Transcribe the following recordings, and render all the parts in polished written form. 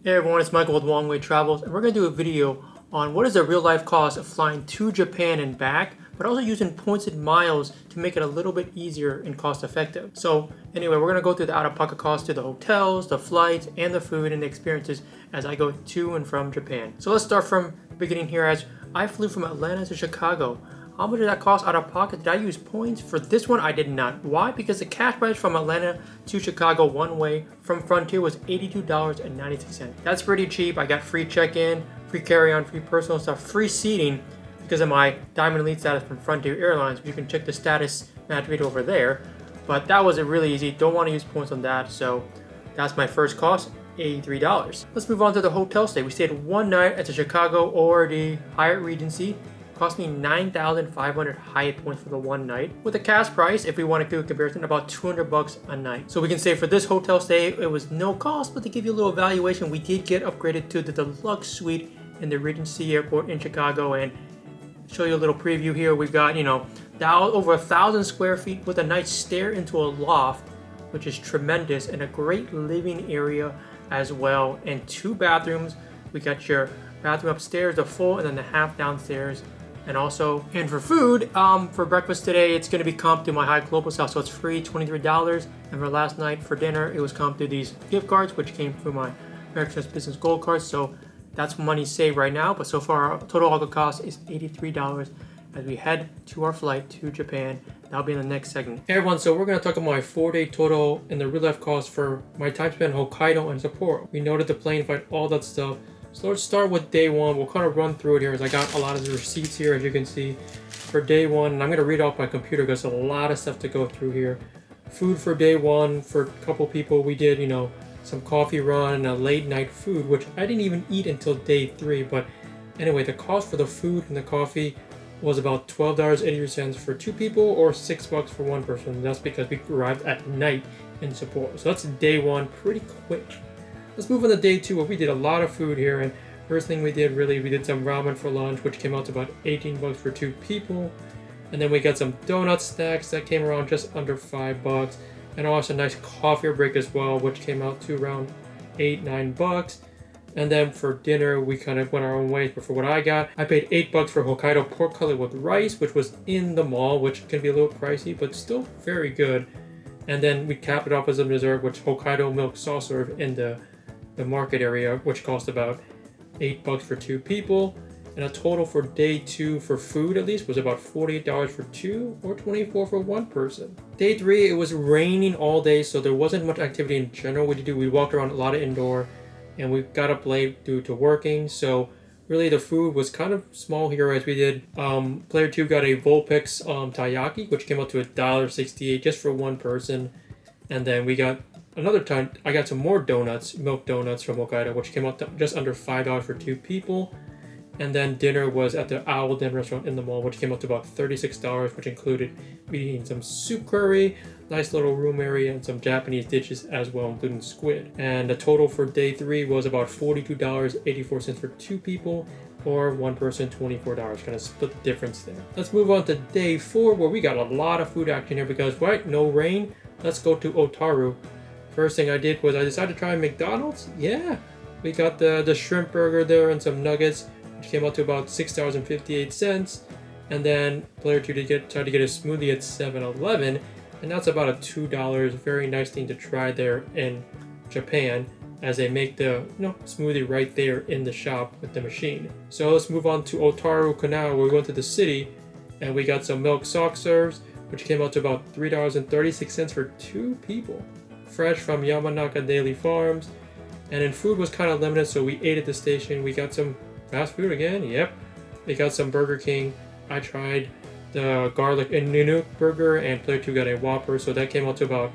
Hey everyone, it's Michael with Long Way Travels, and we're going to do a video on what is the real life cost of flying to Japan and back, but also using points and miles to make it a little bit easier and cost effective. So anyway, we're going to go through the out-of-pocket costs to the hotels, the flights, and the food and the experiences as I go to and from Japan. So let's start from the beginning here as I flew from Atlanta to Chicago. How much did that cost out of pocket? Did I use points? For this one, I did not. Why? Because the cash price from Atlanta to Chicago one way from Frontier was $82.96. That's pretty cheap. I got free check-in, free carry-on, free personal stuff, free seating because of my Diamond Elite status from Frontier Airlines. You can check the status match video over there. But that was really easy. Don't want to use points on that. So that's my first cost. $83. Let's move on to the hotel stay. We stayed one night at the Chicago or the Hyatt Regency. Cost me 9,500 Hyatt points for the one night. With the cash price, if we want to do a comparison, about $200 a night. So we can say for this hotel stay, it was no cost, but to give you a little evaluation, we did get upgraded to the deluxe suite in the Regency Airport in Chicago. And show you a little preview here. We've got, over 1,000 square feet with a nice stair into a loft, which is tremendous, and a great living area as well. And 2 bathrooms. We got your bathroom upstairs, the full, and then the half downstairs. And for food, for breakfast today, it's going to be comped through my Hyatt Global South, so it's free, $23. And for last night, for dinner, it was comped through these gift cards, which came through my American Express Business Gold Card. So that's money saved right now. But so far, our total all cost is $83 as we head to our flight to Japan. That'll be in the next segment. Hey everyone, so we're going to talk about my 4-day total and the real life cost for my time spent in Hokkaido and Sapporo. We noted the plane flight, all that stuff. So let's start with day one. We'll kind of run through it here as I got a lot of the receipts here, as you can see, for day one. And I'm going to read off my computer because there's a lot of stuff to go through here. Food for day one, for a couple people, we did, some coffee run and a late night food, which I didn't even eat until day 3. But anyway, the cost for the food and the coffee was about $12.80 for 2 people or $6 for 1 person. That's because we arrived at night in Sapporo. So that's day one, pretty quick. Let's move on to day 2 where we did a lot of food here, and first thing we did we did some ramen for lunch, which came out to about $18 for 2 people. And then we got some donut snacks that came around just under $5, and also a nice coffee break as well, which came out to around $8-9. And then for dinner we kind of went our own ways, but for what I got, I paid $8 for Hokkaido pork cutlet with rice, which was in the mall, which can be a little pricey but still very good. And then we capped it off as a dessert, which Hokkaido milk soft serve in the market area, which cost about $8 for 2 people. And a total for day 2 for food at least was about $48 for 2 or $24 for 1 person. Day 3, it was raining all day, so there wasn't much activity in general. We walked around a lot of indoor, and we got up late due to working. So really the food was kind of small here as we did. Player 2 got a Volpix taiyaki, which came out to $1.68 just for 1 person. And then we got another time, I got some more donuts, milk donuts from Hokkaido, which came out to just under $5 for 2 people. And then dinner was at the Owl Den restaurant in the mall, which came out to about $36, which included eating some soup curry, nice little room area, and some Japanese dishes as well, including squid. And the total for day 3 was about $42.84 for 2 people, or 1 person, $24. Kind of split the difference there. Let's move on to day 4, where we got a lot of food action here because, no rain. Let's go to Otaru. First thing I did was I decided to try McDonald's. Yeah, we got the shrimp burger there and some nuggets, which came out to about $6.58. And then player 2 tried to get a smoothie at 7-Eleven, and that's about a $2. Very nice thing to try there in Japan, as they make the smoothie right there in the shop with the machine. So let's move on to Otaru Canal, where we went to the city, and we got some milk soft serves, which came out to about $3.36 for 2 people. Fresh from Yamanaka Daily Farms. And then food was kind of limited, so we ate at the station. We got some fast food again. Yep. We got some Burger King. I tried the garlic and Nunu burger, and player 2 got a Whopper, so that came out to about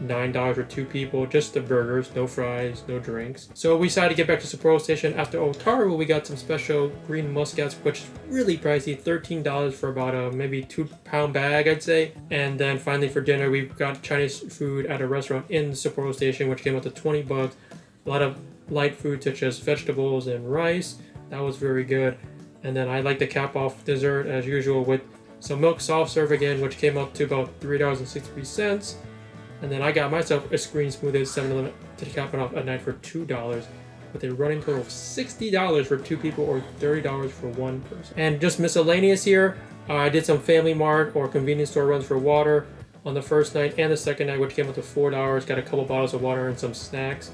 $9 for 2 people. Just the burgers, no fries, no drinks. So we decided to get back to Sapporo Station. After Otaru, we got some special green muscats, which is really pricey, $13 for about a maybe 2-pound bag, I'd say. And then finally for dinner, we got Chinese food at a restaurant in Sapporo Station, which came out to $20. A lot of light food such as vegetables and rice. That was very good. And then I like to cap off dessert as usual with some milk soft serve again, which came up to about $3.63. And then I got myself a green smoothie at 7-Eleven to cap it off at night for $2. with a running total of $60 for 2 people or $30 for 1 person. And just miscellaneous here, I did some Family Mart or convenience store runs for water on the first night and the second night, which came up to $4. Got a couple bottles of water and some snacks.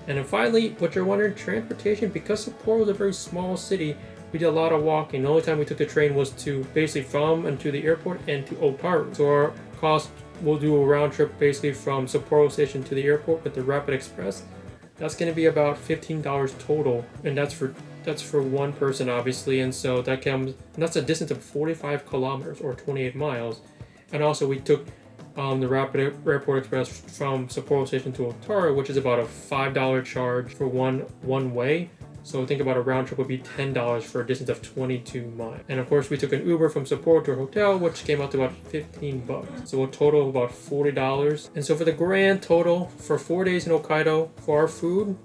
And then finally, what you're wondering, transportation. Because Sapporo is a very small city, we did a lot of walking. The only time we took the train was to basically from and to the airport and to Otaru. So our cost, we'll do a round trip basically from Sapporo Station to the airport with the Rapid Express. That's going to be about $15 total, and that's for 1 person, obviously. And so that's a distance of 45 kilometers or 28 miles. And also we took the Rapid Airport Express from Sapporo Station to Otaru, which is about a $5 charge for one way. So think about a round trip would be $10 for a distance of 22 miles. And of course we took an Uber from Sapporo to a hotel, which came out to about 15 bucks. So a total of about $40. And so for the grand total for 4 days in Hokkaido for our food,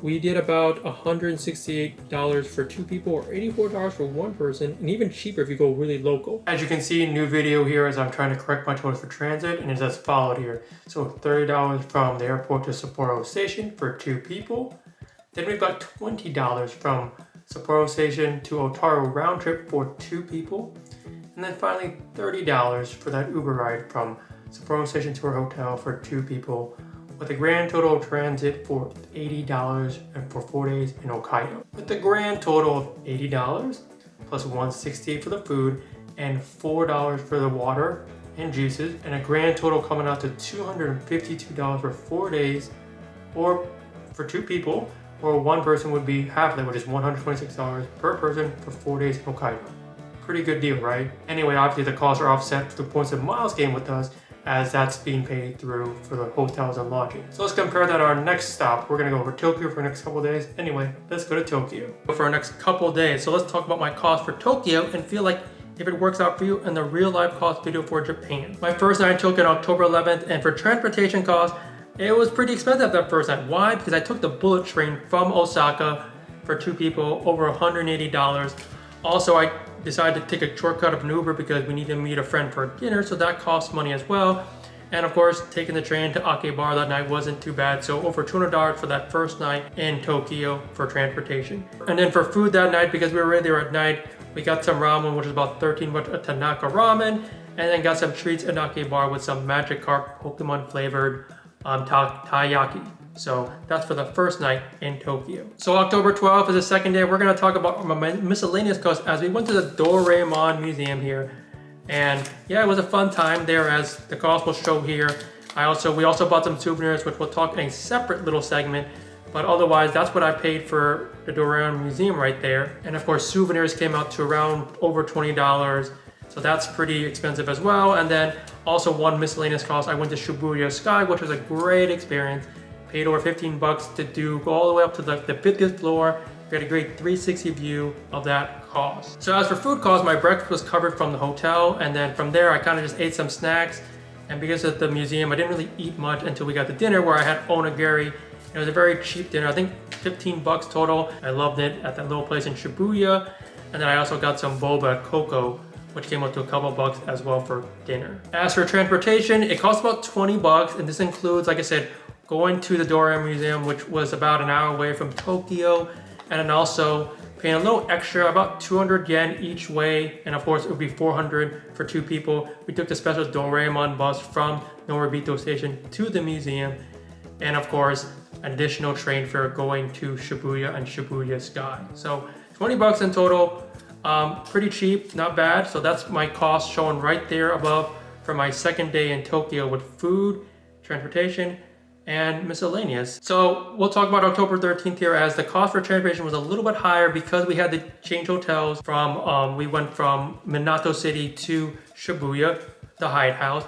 we did about $168 for 2 people or $84 for 1 person, and even cheaper if you go really local. As you can see, new video here as I'm trying to correct my totals for transit, and it's as followed here. So $30 from the airport to Sapporo Station for 2 people. Then we've got $20 from Sapporo Station to Otaru round trip for 2 people. And then finally $30 for that Uber ride from Sapporo Station to our hotel for 2 people, with a grand total of transit for $80 and for 4 days in Hokkaido. With the grand total of $80 plus $168 for the food and $4 for the water and juices, and a grand total coming out to $252 for 4 days, or for 2 people, or 1 person would be half that, which is $126 per person for 4 days in Hokkaido. Pretty good deal, right? Anyway, obviously the costs are offset for the points and miles game with us, as that's being paid through for the hotels and lodging. So let's compare that to our next stop. We're gonna go over Tokyo for the next couple of days. Anyway, let's go to Tokyo for our next couple of days. So let's talk about my cost for Tokyo and feel like if it works out for you in the real life cost video for Japan. My first night in Tokyo on October 11th, and for transportation costs, it was pretty expensive that first night. Why? Because I took the bullet train from Osaka for 2 people, over $180. Also, I decided to take a shortcut of an Uber because we needed to meet a friend for dinner, so that costs money as well. And of course, taking the train to Akihabara that night wasn't too bad, so over $200 for that first night in Tokyo for transportation. And then for food that night, because we were already there at night, we got some ramen, which is about 13 bucks a Tanaka ramen, and then got some treats in Akihabara with some Magikarp Pokemon flavored taiyaki. So that's for the first night in Tokyo. So October 12th is the second day. We're gonna talk about my miscellaneous costs as we went to the Doraemon Museum here. And yeah, it was a fun time there, as the cost will show here. We also bought some souvenirs, which we'll talk in a separate little segment. But otherwise, that's what I paid for the Doraemon Museum right there. And of course, souvenirs came out to around over $20. So that's pretty expensive as well. And then also one miscellaneous cost, I went to Shibuya Sky, which was a great experience. Paid over 15 bucks to go all the way up to the 50th floor. We had a great 360 view of that cost. So as for food costs, my breakfast was covered from the hotel, and then from there I kind of just ate some snacks. And because of the museum, I didn't really eat much until we got to dinner, where I had onigiri. It was a very cheap dinner, I think 15 bucks total. I loved it at that little place in Shibuya. And then I also got some boba cocoa, which came up to a couple bucks as well for dinner. As for transportation, it cost about 20 bucks, and this includes, like I said, going to the Doraemon Museum, which was about an hour away from Tokyo, and then also paying a little extra, about 200 yen each way, and of course it would be 400 for 2 people. We took the special Doraemon bus from Noribito Station to the museum, and of course an additional train fare going to Shibuya and Shibuya Sky. So 20 bucks in total, pretty cheap, not bad. So that's my cost shown right there above for my second day in Tokyo with food, transportation, and miscellaneous. So we'll talk about October 13th here, as the cost for transportation was a little bit higher because we had to change hotels from, we went from Minato City to Shibuya, the Hyatt House,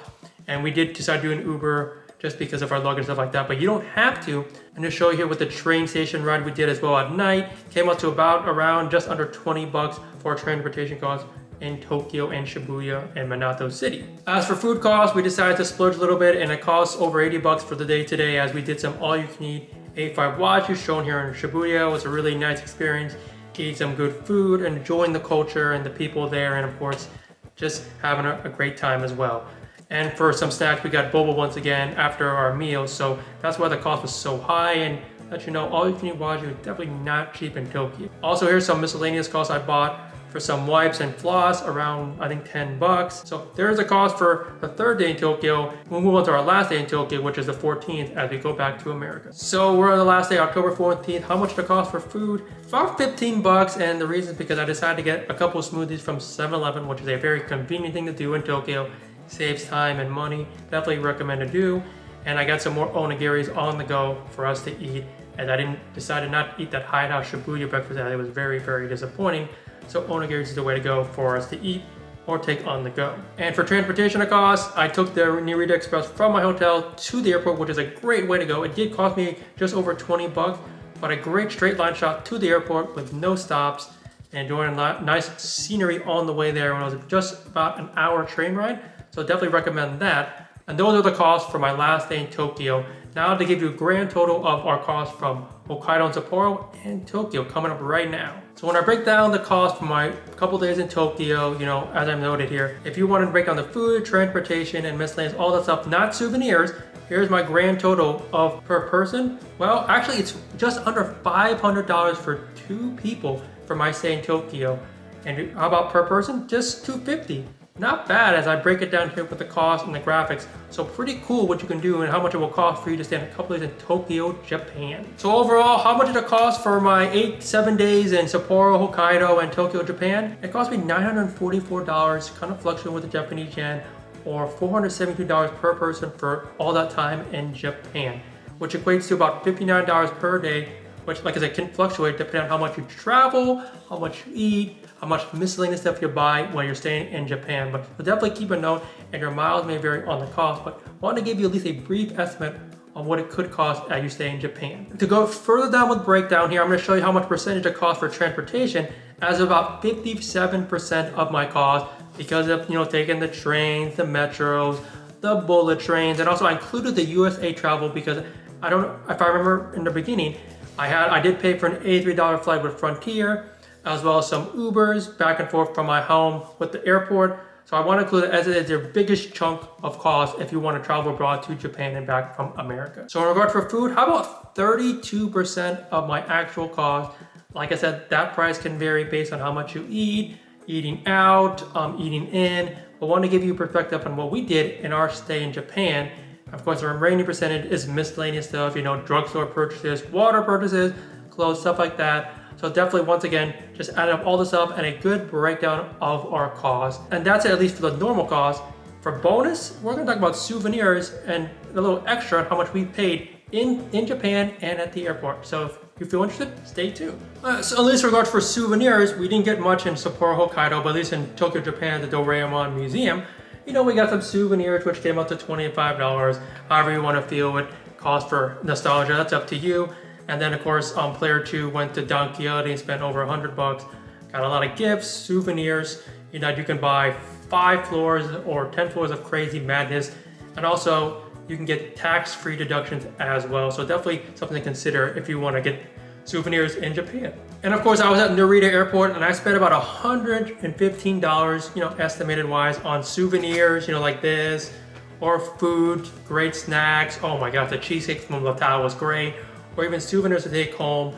and we did decide to do an Uber just because of our luggage and stuff like that, but you don't have to. I'm gonna show you here with the train station ride we did as well at night. Came out to around just under 20 bucks for transportation costs in Tokyo and Shibuya and Minato City. As for food costs, we decided to splurge a little bit, and it costs over 80 bucks for the day today, as we did some all-you-can-eat A5 Wagyu shown here in Shibuya. It was a really nice experience. Eat some good food, enjoying the culture and the people there, and of course, just having a great time as well. And for some snacks, we got boba once again after our meal, so that's why the cost was so high. And let you know all you can eat wagyu is definitely not cheap in Tokyo. Also, here's some miscellaneous costs I bought for some wipes and floss, around I think $10. So there's a cost for the third day in Tokyo. We'll move on to our last day in Tokyo, which is the 14th, as we go back to America. So we're on the last day, October 14th. How much the cost for food? About $15, and the reason is because I decided to get a couple of smoothies from 7-Eleven, which is a very convenient thing to do in Tokyo. Saves time and money. Definitely recommend to do. And I got some more onigiris on the go for us to eat, and I decided not to eat that Hidehouse Shibuya breakfast. It was very, very disappointing. So onigiri is the way to go for us to eat or take on the go. And for transportation costs, I took the Narita Express from my hotel to the airport, which is a great way to go. It did cost me just over $20, but a great straight line shot to the airport with no stops and enjoying a nice scenery on the way there when it was just about an hour train ride. So definitely recommend that. And those are the costs for my last day in Tokyo. Now to give you a grand total of our costs from Hokkaido and Sapporo and Tokyo coming up right now. So when I break down the cost for my couple days in Tokyo, as I noted here, if you want to break down the food, transportation, and miscellaneous, all that stuff, not souvenirs, here's my grand total of per person. Well, actually it's just under $500 for 2 people for my stay in Tokyo. And how about per person? Just $250. Not bad as I break it down here with the cost and the graphics. So pretty cool what you can do and how much it will cost for you to stay in a couple days in Tokyo, Japan. So overall, how much did it cost for my 7 days in Sapporo, Hokkaido, and Tokyo, Japan? It cost me $944, kind of fluctuating with the Japanese yen, or $472 per person for all that time in Japan, which equates to about $59 per day, which, like I said, can fluctuate depending on how much you travel, how much you eat, how much miscellaneous stuff you buy when you're staying in Japan. But definitely keep a note, and your miles may vary on the cost, but I want to give you at least a brief estimate on what it could cost as you stay in Japan. To go further down with breakdown here, I'm going to show you how much percentage it costs for transportation, as about 57% of my cost, because of taking the trains, the metros, the bullet trains, and also I included the USA travel because I don't know if I remember in the beginning, I did pay for an $83 flight with Frontier, as well as some Ubers back and forth from my home with the airport. So I want to include it as it is your biggest chunk of cost if you want to travel abroad to Japan and back from America. So in regard for food, how about 32% of my actual cost? Like I said, that price can vary based on how much you eat, eating out, eating in. But I want to give you perspective on what we did in our stay in Japan. Of course, the remaining percentage is miscellaneous stuff, drugstore purchases, water purchases, clothes, stuff like that. So definitely, once again, just add up all this up and a good breakdown of our costs. And that's it, at least for the normal cost. For bonus, we're gonna talk about souvenirs and a little extra on how much we paid in Japan and at the airport. So if you feel interested, stay tuned. So at least in regards for souvenirs, we didn't get much in Sapporo, Hokkaido, but at least in Tokyo, Japan, the Doraemon Museum, we got some souvenirs which came up to $25. However you want to feel it, cost for nostalgia, that's up to you. And then of course, player 2 went to Don Quixote and spent over $100. Got a lot of gifts, souvenirs. You can buy 5 floors or 10 floors of crazy madness. And also, you can get tax-free deductions as well. So definitely something to consider if you want to get souvenirs in Japan. And of course, I was at Narita Airport and I spent about $115, estimated wise, on souvenirs, like this, or food, great snacks. Oh my God, the cheesecake from Latao was great. Or even souvenirs to take home,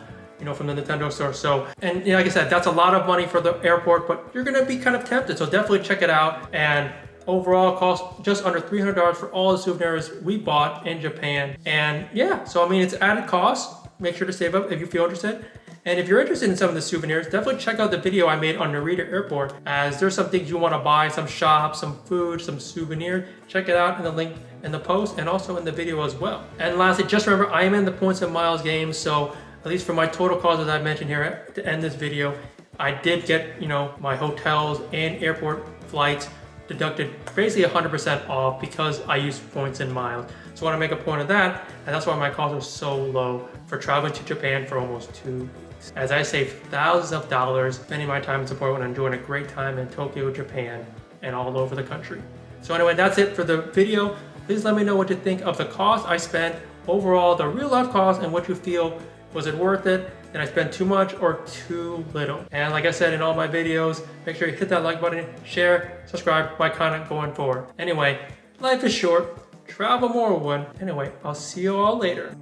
from the Nintendo store. So, and like I said, that's a lot of money for the airport, but you're gonna be kind of tempted. So definitely check it out. And overall cost just under $300 for all the souvenirs we bought in Japan. And yeah, so it's added cost. Make sure to save up if you feel interested. And if you're interested in some of the souvenirs, definitely check out the video I made on Narita Airport, as there's some things you want to buy, some shops, some food, some souvenirs. Check it out in the link in the post and also in the video as well. And lastly, just remember, I am in the points and miles game, so at least for my total cost, as I mentioned here to end this video, I did get, my hotels and airport flights deducted basically 100% off because I use points and miles. So I want to make a point of that, and that's why my costs are so low for traveling to Japan for almost 2 weeks. As I save thousands of dollars spending my time in Sapporo when I'm enjoying a great time in Tokyo, Japan, and all over the country. So anyway, that's it for the video. Please let me know what you think of the cost I spent, overall, the real life cost, and what you feel. Was it worth it? Did I spend too much or too little? And like I said in all my videos, make sure you hit that like button, share, subscribe for my content going forward. Anyway, life is short. Travel more, one. Anyway, I'll see you all later.